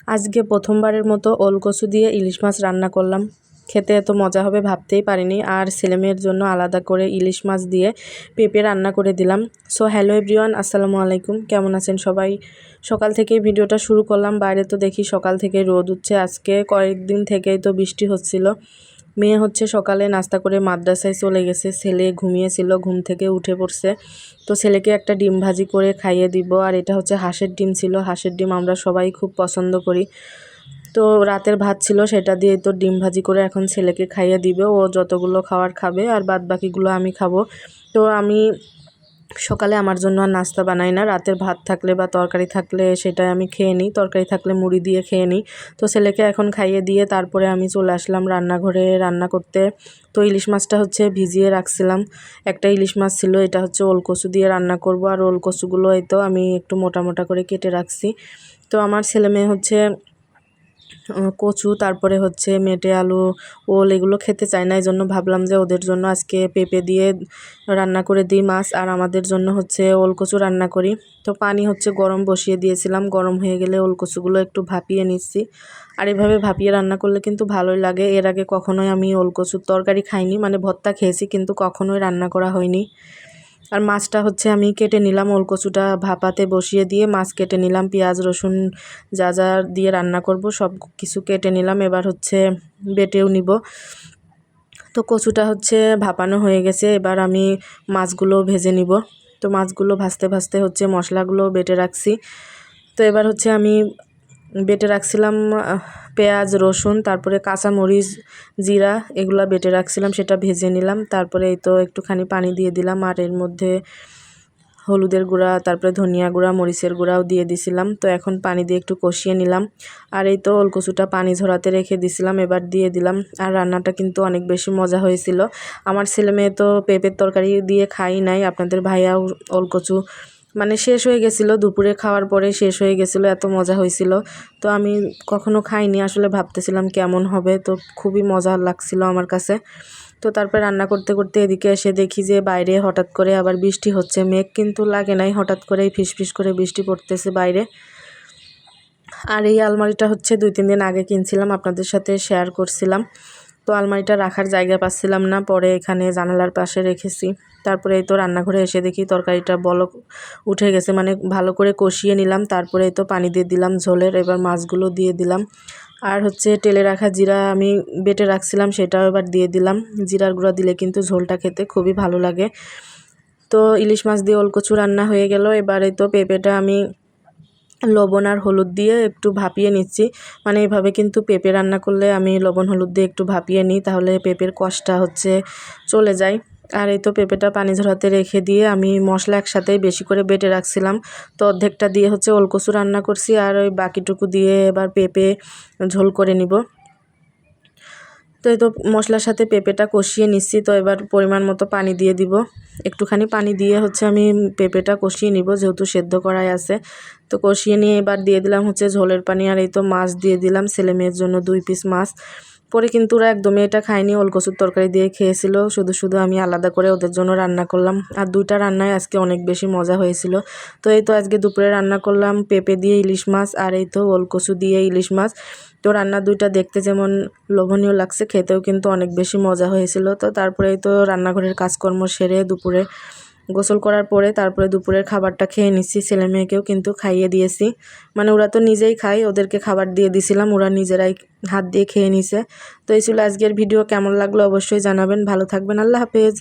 আজকে প্রথমবারের মতো ওল কচু দিয়ে ইলিশ মাছ রান্না করলাম। খেতে এত মজা হবে ভাবতেই পারিনি। আর ছেলেমেয়ের জন্য আলাদা করে ইলিশ মাছ দিয়ে পেঁপে রান্না করে দিলাম। সো হ্যালো এভরিওয়ান, আসসালামু আলাইকুম। কেমন আছেন সবাই? সকাল থেকেই ভিডিওটা শুরু করলাম। বাইরে তো দেখি সকাল থেকে রোদ উঠছে। আজকে কয়েকদিন থেকেই তো বৃষ্টি হচ্ছিল। মেয়ে হচ্ছে সকালে নাস্তা করে মাদ্রাসায় চলে গেছে, ছেলে ঘুমিয়েছিল, ঘুম থেকে উঠে পড়ছে। তো ছেলেকে একটা ডিম ভাজি করে খাইয়ে দিব। আর এটা হচ্ছে হাঁসের ডিম ছিল, হাঁসের ডিম আমরা সবাই খুব পছন্দ করি। তো রাতের ভাত ছিল, সেটা দিয়ে তো ডিম ভাজি করে এখন ছেলেকে খাইয়ে দিবে। ও যতগুলো খাওয়ার খাবে আর বাদ বাকিগুলো আমি খাবো। তো আমি সকালে আমার জন্য আর নাস্তা বানাই না। রাতের ভাত থাকলে বা তরকারি থাকলে সেটাই আমি খেয়ে নিই, তরকারি থাকলে মুড়ি দিয়ে খেয়ে নিই। তো ছেলেকে এখন খাইয়ে দিয়ে তারপরে আমি চলে আসলাম রান্নাঘরে রান্না করতে। তো ইলিশ মাছটা হচ্ছে ভিজিয়ে রাখছিলাম। একটা ইলিশ মাছ ছিল, এটা হচ্ছে ওল কচু দিয়ে রান্না করব। আর ওল কচুগুলো এই তো আমি একটু মোটা মোটা করে কেটে রাখছি। তো আমার ছেলে মেয়ে হচ্ছে কচু, তারপরে হচ্ছে মেটে আলু, ওল এগুলো খেতে চায় না। এই জন্য ভাবলাম যে ওদের জন্য আজকে পেঁপে দিয়ে রান্না করে দিই মাছ, আর আমাদের জন্য হচ্ছে ওল কচু রান্না করি। তো পানি হচ্ছে গরম বসিয়ে দিয়েছিলাম, গরম হয়ে গেলে ওল কচুগুলো একটু ভাপিয়ে নিচ্ছি। আর এভাবে ভাপিয়ে রান্না করলে কিন্তু ভালোই লাগে। এর আগে কখনোই আমি ওল কচুর তরকারি খাইনি, মানে ভর্তা খেয়েছি কিন্তু কখনোই রান্না করা হয়নি। আর মাছটা হচ্ছে আমি কেটে নিলাম, ওল কচুটা ভাপাতে বসিয়ে দিয়ে মাছ কেটে নিলাম, পেঁয়াজ রসুন যা যা দিয়ে রান্না করব সব কিছু কেটে নিলাম। এবার হচ্ছে বেটেও নিব। তো কচুটা হচ্ছে ভাপানো হয়ে গেছে, এবার আমি মাছগুলো ভেজে নিব। তো মাছগুলো ভাজতে ভাজতে হচ্ছে মশলাগুলো বেটে রাখছি। তো এবার হচ্ছে আমি বেটে রাখছিলাম পেঁয়াজ রসুন, তারপরে কাঁচামরিচ, জিরা, এগুলা বেটে রাখছিলাম, সেটা ভেজে নিলাম। তারপরে এই তো একটুখানি পানি দিয়ে দিলাম, আর এর মধ্যে হলুদের গুঁড়া, তারপরে ধনিয়া গুঁড়া, মরিচের গুঁড়াও দিয়ে দিছিলাম। তো এখন পানি দিয়ে একটু কষিয়ে নিলাম। আর এই তো ওল কচুটা পানি ঝরাতে রেখে দিছিলাম, এবার দিয়ে দিলাম। আর রান্নাটা কিন্তু অনেক বেশি মজা হয়েছিল। আমার ছেলে মেয়ে তো পেঁপের তরকারি দিয়ে খাই নাই। আপনাদের ভাইয়াও ওল কচু মানে শেষ হয়ে গেছিলো, দুপুরে খাওয়ার পরে শেষ হয়ে গেছিলো, এত মজা হয়েছিল। তো আমি কখনো খাইনি, আসলে ভাবতেছিলাম কেমন হবে। তো খুবই মজা লাগছিল আমার কাছে। তো তারপর রান্না করতে করতে এদিকে এসে দেখি যে বাইরে হঠাৎ করে আবার বৃষ্টি হচ্ছে। মেঘ কিন্তু লাগে নাই, হঠাৎ করেই ফিসফিস করে বৃষ্টি পড়তেছে বাইরে। আর এই আলমারিটা হচ্ছে 2-3 দিন আগে কিনছিলাম, আপনাদের সাথে শেয়ার করছিলাম। তো আলমারিটা রাখার জায়গা পাচ্ছিলাম না, পরে এখানে জানালার পাশে রেখেছি। তারপরে এই তো রান্নাঘরে এসে দেখি তরকারিটা বলক উঠে গেছে, মানে ভালো করে কষিয়ে নিলাম। তারপরে এই তো পানি দিয়ে দিলাম ঝোলের, এবার মাছগুলো দিয়ে দিলাম। আর হচ্ছে টেলে রাখা জিরা আমি বেটে রাখছিলাম, সেটাও এবার দিয়ে দিলাম। জিরার গুঁড়া দিলে কিন্তু ঝোলটা খেতে খুবই ভালো লাগে। তো ইলিশ মাছ দিয়ে ওল কচু রান্না হয়ে গেল। এবারে তো পেঁপেটা আমি লবণ আর হলুদ দিয়ে একটু ভাপিয়ে নিচ্ছি। মানে এইভাবে কিন্তু পেঁপে রান্না করলে আমি লবণ হলুদ দিয়ে একটু ভাপিয়ে নিই, তাহলে পেঁপের কষটা হচ্ছে চলে যায়। আর এই তো পেঁপেটা পানি ঝরাতে রেখে দিয়ে আমি মশলা একসাথেই বেশি করে বেটে রাখছিলাম। তো অর্ধেকটা দিয়ে হচ্ছে ওল কচু রান্না করছি, আর ওই বাকিটুকু দিয়ে এবার পেঁপে ঝোল করে নিব। তো এই তো মশলার সাথে পেঁপেটা কষিয়ে নিচ্ছি। তো এবার পরিমাণ মতো পানি দিয়ে দিব, একটুখানি পানি দিয়ে হচ্ছে আমি পেঁপেটা কষিয়ে নিব, যেহেতু সেদ্ধ করাই আছে। তো কষিয়ে নিয়ে এবার দিয়ে দিলাম হচ্ছে ঝোলের পানি। আর এই তো মাছ দিয়ে দিলাম, ছেলে মেয়ের জন্য 2 পিস মাছ। পরে কিন্তু ওরা একদমই এটা খায়নি, ওল কচুর তরকারি দিয়ে খেয়েছিল। শুধু শুধু আমি আলাদা করে ওদের জন্য রান্না করলাম। আর 2টা রান্নায় আজকে অনেক বেশি মজা হয়েছিল। তো এই তো আজকে দুপুরে রান্না করলাম পেঁপে দিয়ে ইলিশ মাছ, আর এই তো ওল কচু দিয়ে ইলিশ মাছ। তো রান্না 2টা দেখতে যেমন লোভনীয় লাগছে, খেতেও কিন্তু অনেক বেশি মজা হয়েছিল। তো তারপরেই তো রান্নাঘরের কাজকর্ম সেরে দুপুরে গোসল করার পরে তারপরে দুপুরের খাবারটা খেয়ে নিচ্ছি। ছেলে মেয়েকেও কিন্তু খাইয়ে দিয়েছি, মানে ওরা তো নিজেই খায়, ওদেরকে খাবার দিয়ে দিছিলাম, ওরা নিজেরাই হাত দিয়ে খেয়ে নিছে। তো এই ছিল আজকের ভিডিও। কেমন লাগলো অবশ্যই জানাবেন। ভালো থাকবেন, আল্লাহ হাফেজ।